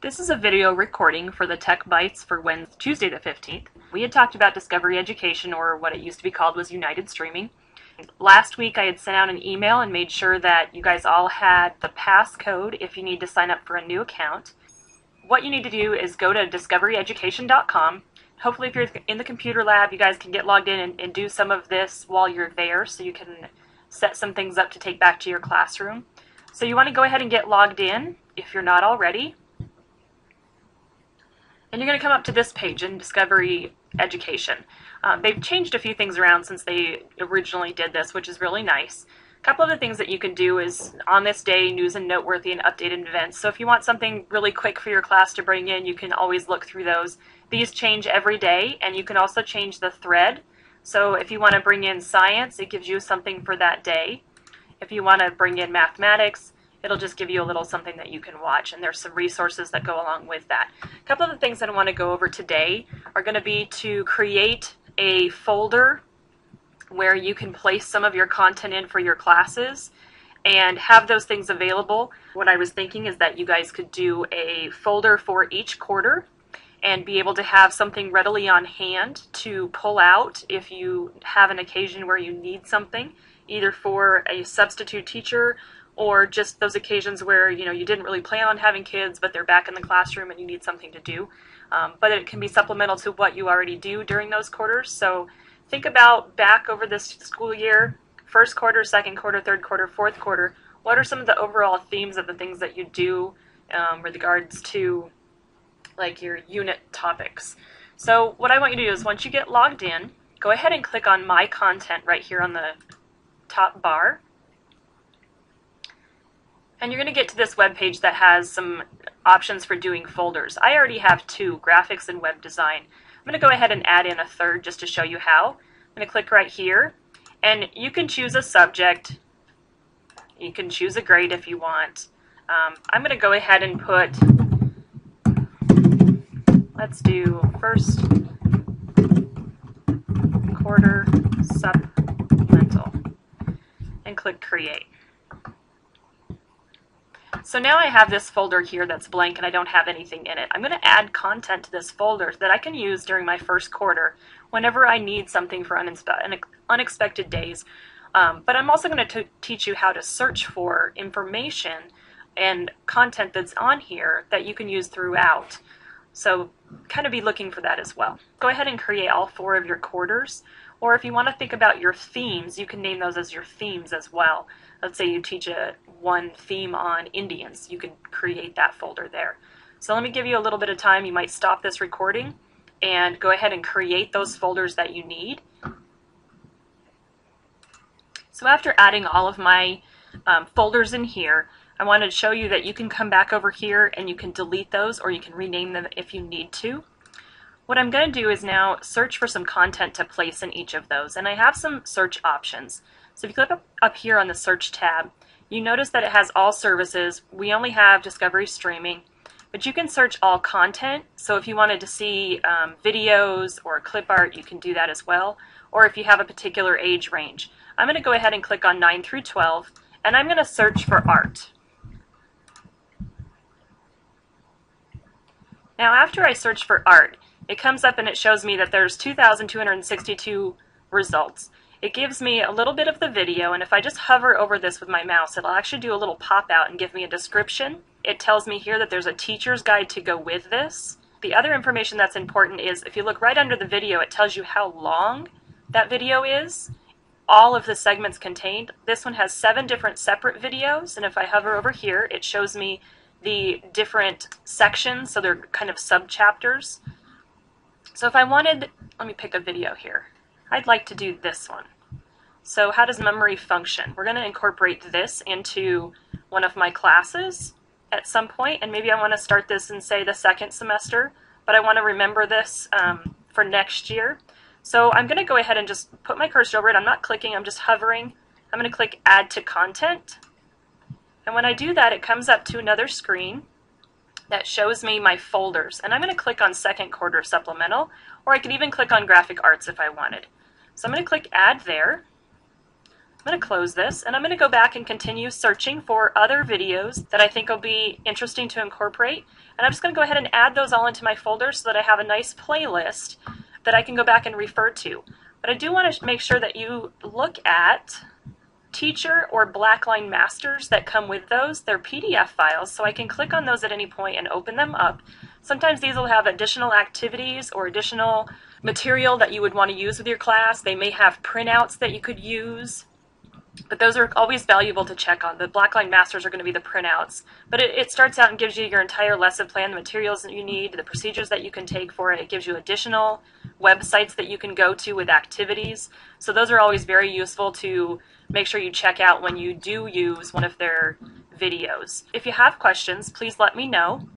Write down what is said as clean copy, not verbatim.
This is a video recording for the Tech Bites for Tuesday the 15th. We had talked about Discovery Education, or what it used to be called was United Streaming. Last week I had sent out an email and made sure that you guys all had the passcode if you need to sign up for a new account. What you need to do is go to discoveryeducation.com. Hopefully if you're in the computer lab, you guys can get logged in and do some of this while you're there, so you can set some things up to take back to your classroom. So you want to go ahead and get logged in if you're not already. And you're going to come up to this page in Discovery Education. They've changed a few things around since they originally did this, which is really nice. A couple of the things that you can do is on this day, news and noteworthy and updated events. So if you want something really quick for your class to bring in, you can always look through those. These change every day, and you can also change the thread. So if you want to bring in science, it gives you something for that day. If you want to bring in mathematics, it'll just give you a little something that you can watch, and there's some resources that go along with that. A couple of the things that I want to go over today are going to be to create a folder where you can place some of your content in for your classes and have those things available. What I was thinking is that you guys could do a folder for each quarter and be able to have something readily on hand to pull out if you have an occasion where you need something, either for a substitute teacher or just those occasions where you didn't really plan on having kids, but they're back in the classroom and you need something to do. But it can be supplemental to what you already do during those quarters. So think about back over this school year, first quarter, second quarter, third quarter, fourth quarter, what are some of the overall themes of the things that you do with regards to like your unit topics. So what I want you to do is once you get logged in, go ahead and click on My Content right here on the top bar. And you're going to get to this web page that has some options for doing folders. I already have two, graphics and web design. I'm going to go ahead and add in a third just to show you how. I'm going to click right here, and you can choose a subject. You can choose a grade if you want. I'm going to go ahead and put, let's do first quarter supplemental, and click Create. So now I have this folder here that's blank and I don't have anything in it. I'm going to add content to this folder that I can use during my first quarter whenever I need something for unexpected days. But I'm also going to teach you how to search for information and content that's on here that you can use throughout. So kind of be looking for that as well. Go ahead and create all 4 of your quarters. Or if you want to think about your themes, you can name those as your themes as well. Let's say you teach one theme on Indians. You could create that folder there. So let me give you a little bit of time. You might stop this recording and go ahead and create those folders that you need. So after adding all of my folders in here, I wanted to show you that you can come back over here and you can delete those, or you can rename them if you need to. What I'm going to do is now search for some content to place in each of those, and I have some search options. So if you click up here on the search tab, you notice that it has all services. We only have Discovery Streaming, but you can search all content. So if you wanted to see videos or clip art, you can do that as well, or if you have a particular age range. I'm going to go ahead and click on 9 through 12, and I'm going to search for art. Now after I search for art, it comes up and it shows me that there's 2,262 results. It gives me a little bit of the video, and if I just hover over this with my mouse, it'll actually do a little pop out and give me a description. It tells me here that there's a teacher's guide to go with this. The other information that's important is if you look right under the video, it tells you how long that video is, all of the segments contained. This one has 7 different separate videos, and if I hover over here, it shows me the different sections, so they're kind of sub-chapters. So if I wanted, let me pick a video here. I'd like to do this one. So how does memory function? We're going to incorporate this into one of my classes at some point, and maybe I want to start this in, say, the second semester, but I want to remember this for next year. So I'm going to go ahead and just put my cursor over it. I'm not clicking, I'm just hovering. I'm going to click Add to Content. And when I do that, it comes up to another screen that shows me my folders. And I'm going to click on Second Quarter Supplemental, or I could even click on Graphic Arts if I wanted. So I'm going to click Add there. I'm going to close this, and I'm going to go back and continue searching for other videos that I think will be interesting to incorporate. And I'm just going to go ahead and add those all into my folder so that I have a nice playlist that I can go back and refer to. But I do want to make sure that you look at teacher or Blackline masters that come with those. They're PDF files, so I can click on those at any point and open them up. Sometimes these will have additional activities or additional material that you would want to use with your class. They may have printouts that you could use, but those are always valuable to check on. The Blackline masters are going to be the printouts, but it starts out and gives you your entire lesson plan, the materials that you need, the procedures that you can take for it. It gives you additional websites that you can go to with activities. So those are always very useful to make sure you check out when you do use one of their videos. If you have questions, please let me know.